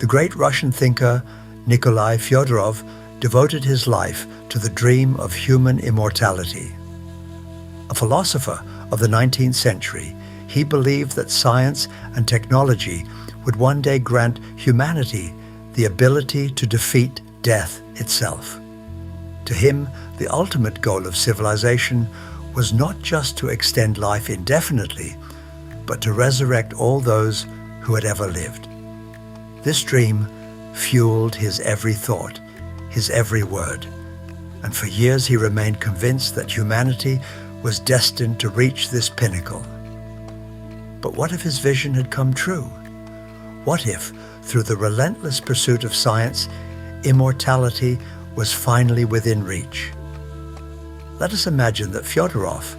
The great Russian thinker Nikolai Fyodorov devoted his life to the dream of human immortality. A philosopher of the 19th century, he believed that science and technology would one day grant humanity the ability to defeat death itself. To him, the ultimate goal of civilization was not just to extend life indefinitely, but to resurrect all those who had ever lived. This dream fueled his every thought, his every word, and for years he remained convinced that humanity was destined to reach this pinnacle. But what if his vision had come true? What if, through the relentless pursuit of science, immortality was finally within reach? Let us imagine that Fyodorov,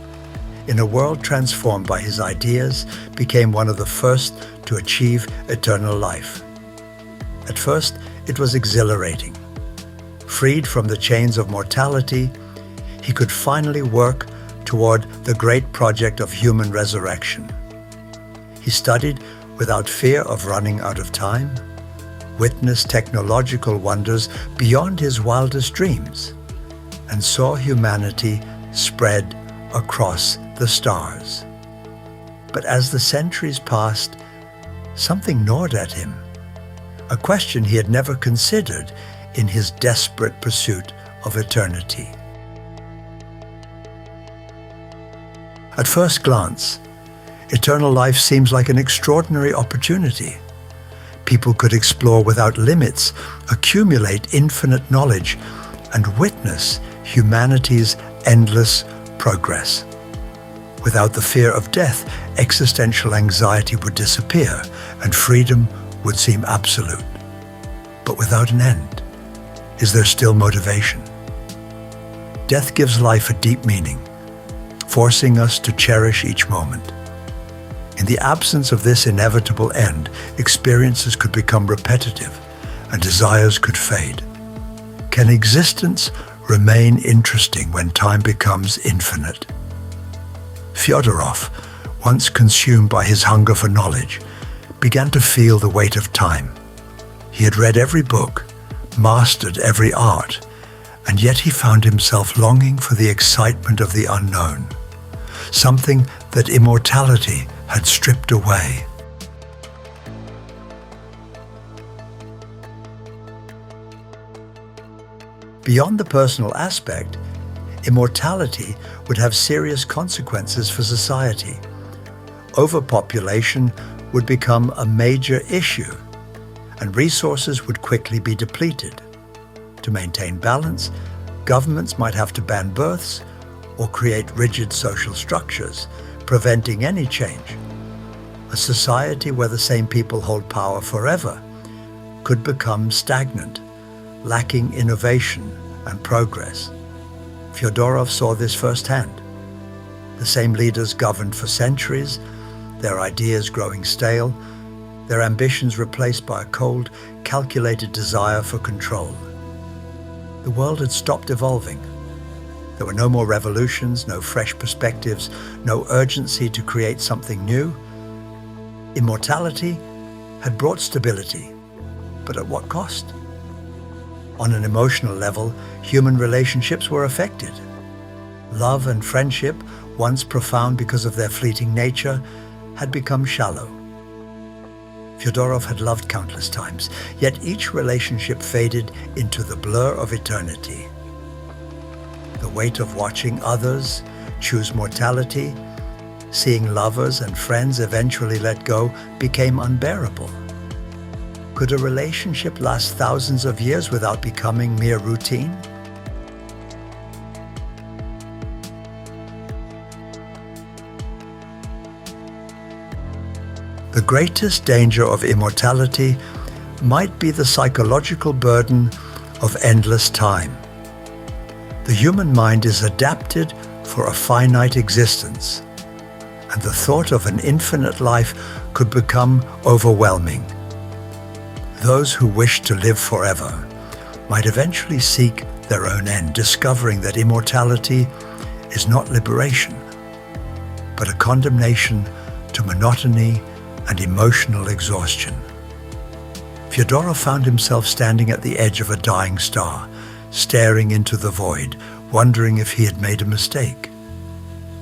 in a world transformed by his ideas, became one of the first to achieve eternal life. At first, it was exhilarating. Freed from the chains of mortality, he could finally work toward the great project of human resurrection. He studied without fear of running out of time, witnessed technological wonders beyond his wildest dreams, and saw humanity spread across the stars. But as the centuries passed, something gnawed at him, a question he had never considered in his desperate pursuit of eternity. At first glance, eternal life seems like an extraordinary opportunity. People could explore without limits, accumulate infinite knowledge, and witness humanity's endless progress. Without the fear of death, existential anxiety would disappear, and freedom would seem absolute. But without an end, is there still motivation? Death gives life a deep meaning, forcing us to cherish each moment. In the absence of this inevitable end, experiences could become repetitive and desires could fade. Can existence remain interesting when time becomes infinite? Fyodorov, once consumed by his hunger for knowledge, began to feel the weight of time. He had read every book, mastered every art, and yet he found himself longing for the excitement of the unknown, something that immortality had stripped away. Beyond the personal aspect, immortality would have serious consequences for society. Overpopulation would become a major issue, and resources would quickly be depleted. To maintain balance, governments might have to ban births or create rigid social structures, preventing any change. A society where the same people hold power forever could become stagnant, lacking innovation and progress. Fyodorov saw this firsthand. The same leaders governed for centuries, their ideas growing stale, their ambitions replaced by a cold, calculated desire for control. The world had stopped evolving. There were no more revolutions, no fresh perspectives, no urgency to create something new. Immortality had brought stability, but at what cost? On an emotional level, human relationships were affected. Love and friendship, once profound because of their fleeting nature, had become shallow. Fyodorov had loved countless times, yet each relationship faded into the blur of eternity. The weight of watching others choose mortality, seeing lovers and friends eventually let go, became unbearable. Could a relationship last thousands of years without becoming mere routine? The greatest danger of immortality might be the psychological burden of endless time. The human mind is adapted for a finite existence, and the thought of an infinite life could become overwhelming. Those who wish to live forever might eventually seek their own end, discovering that immortality is not liberation, but a condemnation to monotony and emotional exhaustion. Fyodorov found himself standing at the edge of a dying star, staring into the void, wondering if he had made a mistake.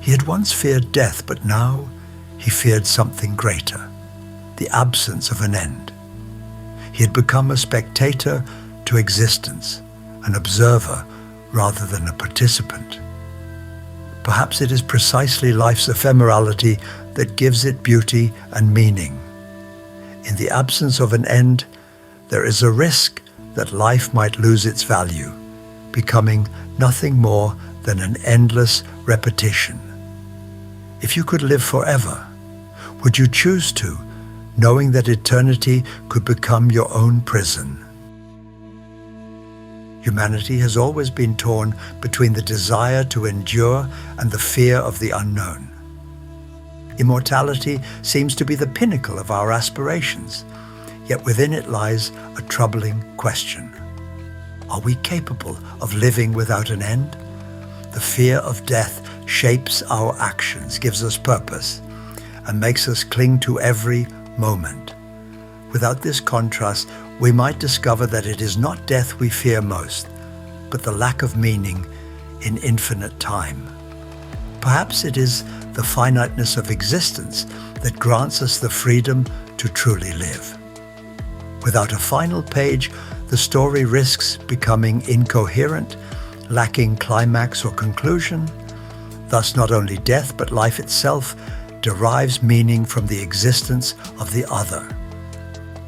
He had once feared death, but now he feared something greater, the absence of an end. He had become a spectator to existence, an observer rather than a participant. Perhaps it is precisely life's ephemerality that gives it beauty and meaning. In the absence of an end, there is a risk that life might lose its value, becoming nothing more than an endless repetition. If you could live forever, would you choose to, knowing that eternity could become your own prison? Humanity has always been torn between the desire to endure and the fear of the unknown. Immortality seems to be the pinnacle of our aspirations, yet within it lies a troubling question. Are we capable of living without an end? The fear of death shapes our actions, gives us purpose, and makes us cling to every moment. Without this contrast, we might discover that it is not death we fear most, but the lack of meaning in infinite time. Perhaps it is the finiteness of existence that grants us the freedom to truly live. Without a final page, the story risks becoming incoherent, lacking climax or conclusion. Thus, not only death, but life itself derives meaning from the existence of the other.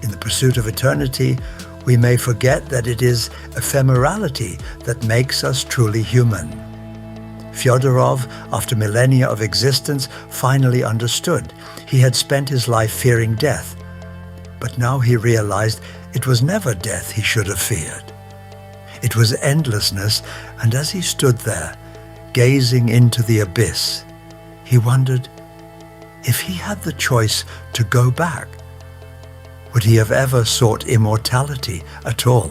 In the pursuit of eternity, we may forget that it is ephemerality that makes us truly human. Fyodorov, after millennia of existence, finally understood. He had spent his life fearing death, but now he realized it was never death he should have feared. It was endlessness, and as he stood there, gazing into the abyss, he wondered, if he had the choice to go back, would he have ever sought immortality at all?